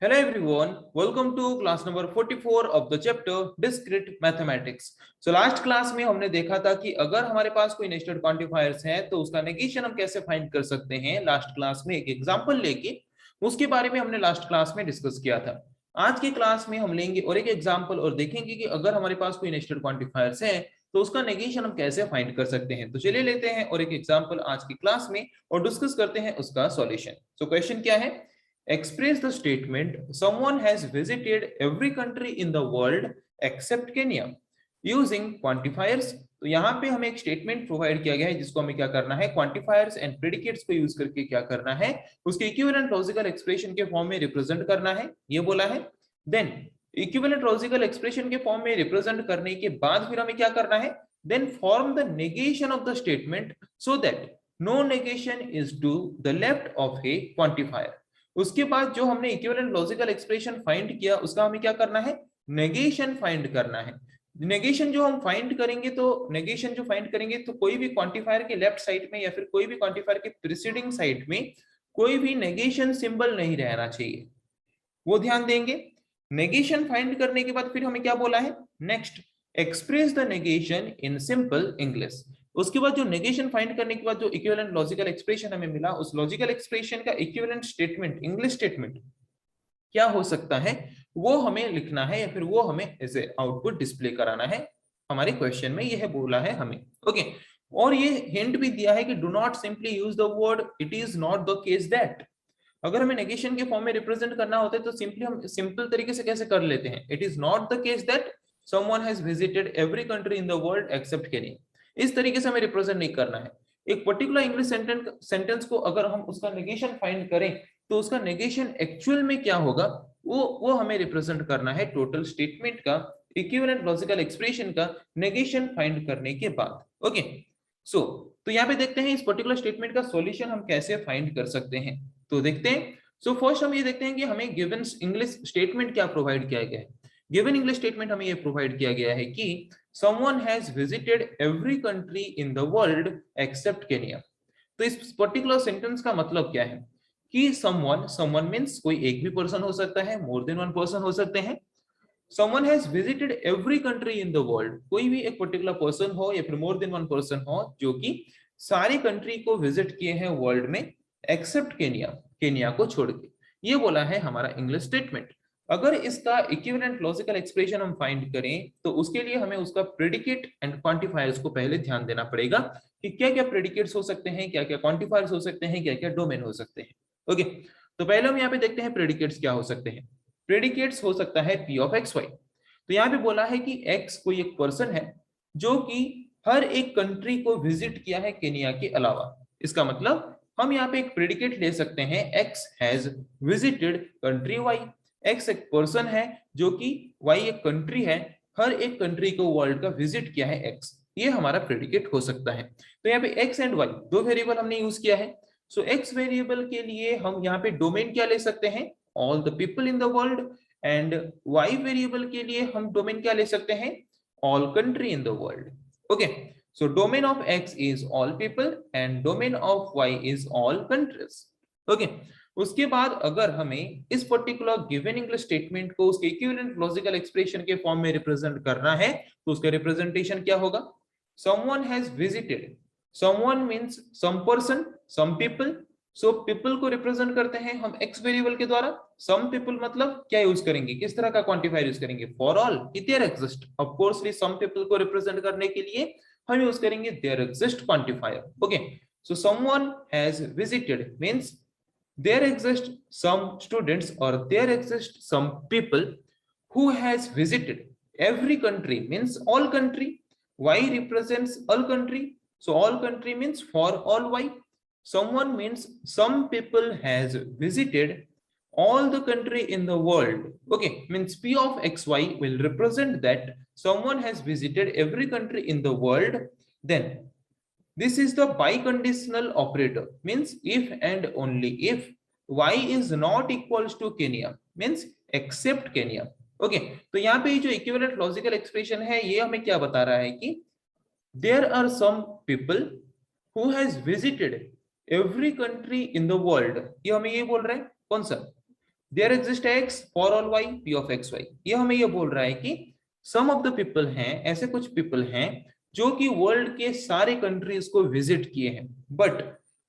Hello everyone, welcome to class number 44 of the chapter Discrete Mathematics. So last class में हमने देखा था कि अगर हमारे पास कोई नेस्टेड क्वांटिफायर्स हैं तो उसका नेगेशन हम कैसे फाइंड कर सकते हैं। लास्ट क्लास में एक एग्जांपल लेके उसके बारे में हमने लास्ट क्लास में डिस्कस किया था। आज की क्लास में हम लेंगे और एक एग्जांपल और देखेंगे कि अगर हमारे पास कोई नेस्टेड क्वांटिफायर्स है तो उसका नेगेशन हम कैसे फाइंड कर सकते हैं। तो चलिए लेते हैं और एक एग्जांपल आज की क्लास में और डिस्कस करते हैं उसका सॉल्यूशन। सो क्वेश्चन क्या है? Express the statement someone has visited every country in the world except Kenya using quantifiers। तो यहाँ पे हमें एक स्टेटमेंट प्रोवाइड किया गया है जिसको हमें क्या करना है, क्वांटिफायर्स एंड प्रेडिकेट्स को यूज करके क्या करना है, उसके इक्विवेलेंट लॉजिकल एक्सप्रेशन के फॉर्म में रिप्रेजेंट करना है, ये बोला है। देन इक्विवेलेंट लॉजिकल एक्सप्रेशन के फॉर्म में रिप्रेजेंट करने के बाद फिर हमें क्या करना है, then form the negation of the statement so that no negation is to the left of a quantifier. उसके बाद जो हमने इक्विवेलेंट लॉजिकल एक्सप्रेशन फाइंड किया उसका हमें क्या करना है, नेगेशन फाइंड करना है। नेगेशन जो हम फाइंड करेंगे तो नेगेशन जो फाइंड करेंगे तो कोई भी क्वांटिफायर के लेफ्ट साइड में या फिर कोई भी क्वांटिफायर के प्रीसीडिंग साइड में कोई भी नेगेशन सिंबल नहीं रहना चाहिए, वो ध्यान देंगे। नेगेशन फाइंड करने के बाद फिर हमें क्या बोला है, next express the negation in simple English. उसके बाद जो नेगेशन फाइंड करने के बाद जो इक्विवेलेंट लॉजिकल एक्सप्रेशन हमें मिला उस लॉजिकल एक्सप्रेशन का इक्विवेलेंट स्टेटमेंट इंग्लिश स्टेटमेंट क्या हो सकता है वो हमें लिखना है या फिर वो हमें ऐसे आउटपुट डिस्प्ले कराना है। हमारे क्वेश्चन में यह बोला है हमें, ओके। और ये हिंट भी दिया है कि do not simply use the word it is not the case that. अगर हमें नेगेशन के फॉर्म में रिप्रेजेंट करना होता है तो सिंपली हम सिंपल तरीके से कैसे कर लेते हैं, it is not the case that someone has visited every country in the world except Kenya. इस तरीके से हमें रिप्रेजेंट नहीं करना है। एक पर्टिकुलर इंग्लिश सेंटेंस को अगर हम उसका नेगेशन फाइंड करें तो उसका नेगेशन एक्चुअल में क्या होगा वो हमें रिप्रेजेंट करना है टोटल स्टेटमेंट का इक्विवेलेंट लॉजिकल एक्सप्रेशन का नेगेशन फाइंड करने के बाद, ओके। सो तो यहाँ पे देखते हैं इस पर्टिकुलर स्टेटमेंट का सॉल्यूशन हम कैसे फाइंड कर सकते हैं। तो देखते हैं। सो फर्स्ट हम ये देखते हैं कि हमें गिवन इंग्लिश स्टेटमेंट क्या प्रोवाइड किया गया है। गिवन इंग्लिश स्टेटमेंट हमें ये प्रोवाइड किया गया है कि someone has visited every country in the world except Kenya। तो इस पर्टिकुलर सेंटेंस का मतलब क्या है कि someone मींस कोई एक भी पर्सन हो सकता है, मोर देन वन पर्सन हो सकते हैं। someone has visited every country in the world, कोई भी एक पर्टिकुलर पर्सन हो या फिर मोर देन वन पर्सन हो जो कि सारी कंट्री को विजिट किए हैं वर्ल्ड में एक्सेप्ट केनिया, केनिया को छोड़ के। ये बोला है हमारा इंग्लिश स्टेटमेंट। अगर इसका इक्विवेलेंट लॉजिकल एक्सप्रेशन हम फाइंड करें तो उसके लिए हमें उसका प्रेडिकेट एंड क्वांटिफायर्स को पहले ध्यान देना पड़ेगा कि क्या क्या प्रेडिकेट्स हो सकते हैं, क्या क्या क्वांटिफायर्स हो सकते हैं, क्या क्या डोमेन हो सकते हैं, ओके। तो पहले हम यहाँ पे देखते हैं प्रेडिकेट्स क्या हो सकते हैं। प्रेडिकेट्स हो सकता है पी ऑफ एक्स वाई। तो यहाँ पे बोला है कि एक्स कोई एक पर्सन है जो कि हर एक कंट्री को विजिट किया है केनिया के अलावा। इसका मतलब हम यहाँ पे एक प्रेडिकेट ले सकते हैं X has visited country Y. X एक पर्सन है जो कि वाई एक कंट्री है, हर एक कंट्री को वर्ल्ड का विजिट किया है एक्स, ये हमारा प्रेडिकेट हो सकता है। तो यहाँ पे एक्स एंड वाई दो वेरिएबल हमने यूज किया है। सो एक्स वेरिएबल के लिए हम यहाँ पे डोमेन क्या ले सकते हैं, all the people in the world. And Y variable के लिए हम डोमेन क्या ले सकते हैं, all country in the world, okay. So domain of x is all people and domain of y is all countries, okay। उसके बाद अगर हमें इस पर्टिकुलर गिवन इंग्लिश स्टेटमेंट को उसके इक्विवेलेंट लॉजिकल एक्सप्रेशन के फॉर्म में रिप्रेजेंट करना है तो उसका रिप्रेजेंटेशन क्या होगा, someone has visited, someone means some person, some people। So people को रिप्रेजेंट करते हैं हम एक्स वेरिएबल के द्वारा। सम पीपल मतलब क्या यूज करेंगे, किस तरह का क्वांटिफायर यूज करेंगे, फॉर ऑल कि there exist. Of course some people को रिप्रेजेंट करने के लिए हम यूज करेंगे there exist quantifier, okay. So someone has visited means there exist some students or there exist some people who has visited every country means all country। y represents all country, so all country means for all y। someone means some people has visited all the country in the world, okay, means p of xy will represent that someone has visited every country in the world। Then this is the biconditional operator means if and only if y is not equals to Kenya means except Kenya, okay. तो यहाँ पे जो equivalent logical expression है ये हमें क्या बता रहा है कि there are some people who has visited every country in the world। ये हमें ये बोल रहे हैं कौन सा, there exist X for all Y P of X Y. ये हमें ये बोल रहा है कि सम ऑफ द पीपल हैं, ऐसे कुछ पीपल हैं जो कि वर्ल्ड के सारे कंट्रीज को विजिट किए हैं, but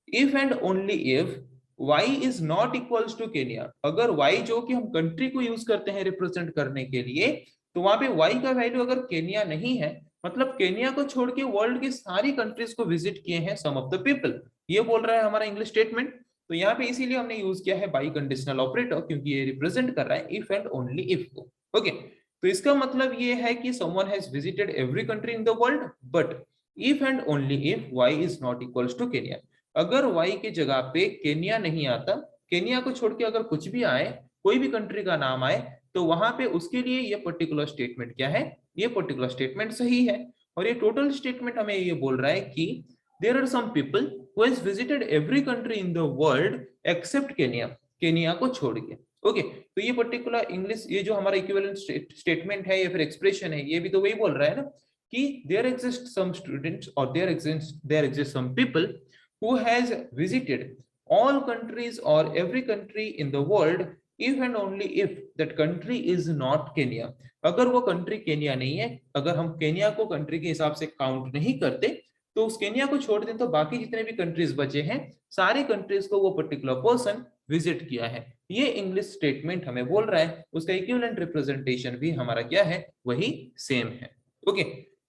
if and only if y is not equals to Kenya, अगर y जो कि हम कंट्री को यूज करते हैं रिप्रेजेंट करने के लिए, तो वहां पे y का वैल्यू अगर केनिया नहीं है, मतलब केनिया को छोड़ के वर्ल्ड की सारी कंट्रीज को विजिट किए हैं सम ऑफ द पीपल, ये बोल रहा है हमारा इंग्लिश स्टेटमेंट। तो यहाँ पे इसीलिए हमने यूज किया है बाई कंडीशनल ऑपरेटर, क्योंकि ये रिप्रेजेंट कर रहा है इफ एंड ओनली इफ को। ओके, तो इसका मतलब ये है कि someone has visited every country in the world, but if and only if y is not equals to Kenya. अगर y की जगह पे केनिया नहीं आता, केनिया को छोड़ के अगर कुछ भी आए, कोई भी कंट्री का नाम आए, तो वहां पे उसके लिए ये पर्टिकुलर स्टेटमेंट क्या है, ये पर्टिकुलर स्टेटमेंट सही है। और ये टोटल स्टेटमेंट हमें ये बोल रहा है कि there are some people who has visited every country in the world except Kenya, Kenya को छोड़ के। ओके, तो ये पर्टिकुलर इंग्लिश, ये जो हमारा इक्विवेलेंट स्टेटमेंट है या फिर एक्सप्रेशन है, ये भी तो वही बोल रहा है ना कि देयर एग्जिस्ट सम स्टूडेंट्स और there exist some people who has visited all countries or every country in the world if and only if that country is not Kenya। अगर वो कंट्री केनिया नहीं है, अगर हम केनिया को country के हिसाब से काउंट नहीं करते, तो उस केनिया को छोड़ दें तो बाकी जितने भी कंट्रीज बचे हैं, सारे कंट्रीज को वो पर्टिकुलर पर्सन विजिट किया है। ये इंग्लिश स्टेटमेंट हमें बोल रहा है, उसका इक्विवेलेंट रिप्रेजेंटेशन भी हमारा क्या है, वही सेम है। ओके,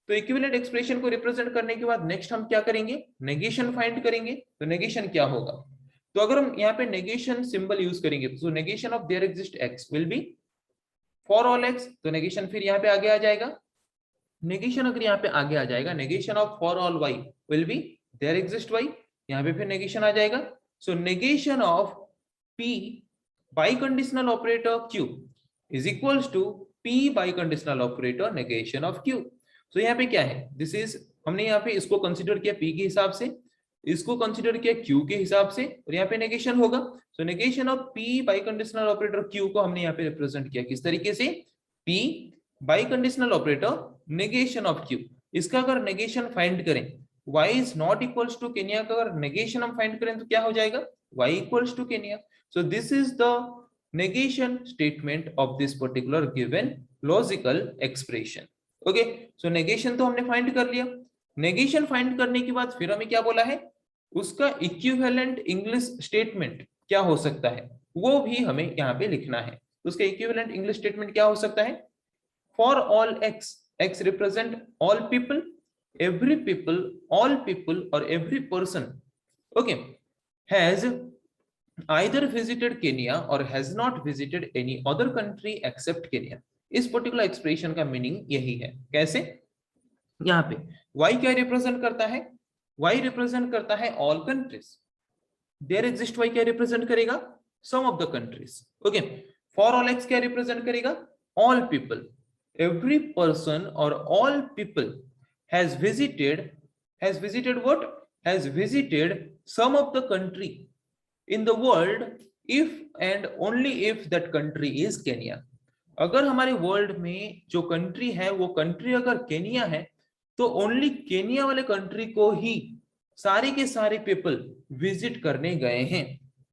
तो इक्विवेलेंट एक्सप्रेशन को रिप्रेजेंट करने के बाद नेक्स्ट हम क्या करेंगे, नेगेशन फाइंड करेंगे। तो नेगेशन क्या होगा, तो अगर हम यहाँ पे नेगेशन सिंबल यूज करेंगे, तो negation of their exist x will be for all x, तो नेगेशन फिर यहाँ पे आगे आ जाएगा। नेगेशन अगर यहाँ पे आगे आ जाएगा, negation of for all y will be there exist y, यहाँ पे फिर नेगेशन आ जाएगा। So negation of p by conditional operator q is equals to p by conditional operator negation of q। तो यहाँ पे क्या है, दिस इज, हमने यहाँ पे इसको कंसीडर किया p के हिसाब से, इसको कंसीडर किया q के हिसाब से, और यहाँ पे नेगेशन होगा। So negation of p by conditional operator q को हमने यहाँ पे रिप्रेजेंट किया किस तरीके से, p by conditional operator negation of q। इसका अगर नेगेशन फाइंड करें, y is not equals to Kenya का अगर नेगेशन हम फाइंड करें तो क्या हो जाएगा, y equals to Kenya. So this is the negation statement of this particular given logical expression। Okay, so negation तो हमने फाइंड कर लिया। नेगेशन फाइंड करने के बाद फिर हमें क्या बोला है, उसका इक्विवेलेंट इंग्लिश स्टेटमेंट क्या हो सकता है, वो भी हमें यहाँ पे लिखना है। तो उसका इक्विवेलेंट इंग्लिश स्टेटमेंट क्या हो सकता है, for all x, x represent all people, every people, all people और every person, okay, has either visited Kenya or has not visited any other country except Kenya। इस पर्टिकुलर एक्सप्रेशन का meaning यही है। कैसे, यहाँ पे y क्या represent करता है, y रिप्रेजेंट करता है all countries, there exist y क्या रिप्रेजेंट करेगा, some of the countries. Okay, for all x क्या रिप्रेजेंट करेगा, ऑल पीपल, एवरी पर्सन और all people has visited what, has visited some of the country in the world if and only if that country is Kenya। अगर हमारे world में जो country है वो country अगर केनिया है, तो ओनली केनिया वाले कंट्री को ही सारे के सारे पीपल विजिट करने गए हैं।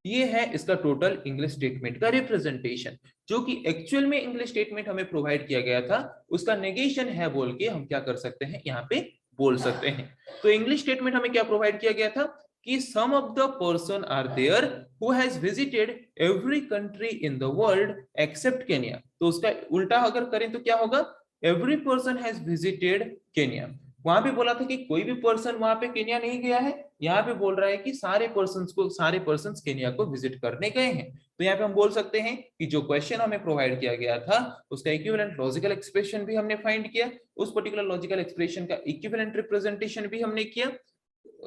ये है इसका टोटल इंग्लिश स्टेटमेंट का रिप्रेजेंटेशन, जो कि एक्चुअल में इंग्लिश स्टेटमेंट हमें प्रोवाइड किया गया था, उसका नेगेशन है बोल के हम क्या कर सकते हैं, यहाँ पे बोल सकते हैं। तो इंग्लिश स्टेटमेंट हमें क्या प्रोवाइड किया गया था कि some of the person are there who has visited every country in the world except Kenya। तो उसका उल्टा अगर करें तो क्या होगा, every person has visited Kenya। वहां पे बोला था कि कोई भी पर्सन वहां पे केनिया नहीं गया है, यहाँ पे बोल रहा है कि सारे पर्सन्स केनिया को विजिट करने गए हैं। तो यहाँ पे हम बोल सकते हैं कि जो क्वेश्चन हमें प्रोवाइड किया गया था उसका इक्विवेलेंट लॉजिकल एक्सप्रेशन भी हमने फाइंड किया, उस पर्टिकुलर लॉजिकल एक्सप्रेशन का इक्विवेलेंट रिप्रेजेंटेशन भी हमने किया,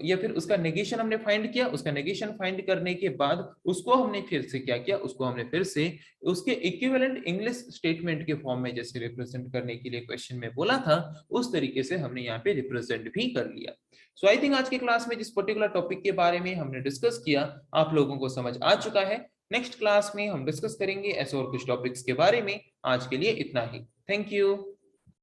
या फिर उसका नेगेशन हमने फाइंड किया। उसका नेगेशन फाइंड करने के बाद उसको हमने फिर से क्या किया, उसको हमने फिर से उसके इक्विवेलेंट इंग्लिश स्टेटमेंट के फॉर्म में जैसे रिप्रेजेंट करने के लिए क्वेश्चन में बोला था, उस तरीके से हमने यहाँ पे रिप्रेजेंट भी कर लिया। सो आई थिंक आज के क्लास में जिस पर्टिकुलर टॉपिक के बारे में हमने डिस्कस किया आप लोगों को समझ आ चुका है। नेक्स्ट क्लास में हम डिस्कस करेंगे ऐसे और कुछ टॉपिक्स के बारे में। आज के लिए इतना ही, थैंक यू।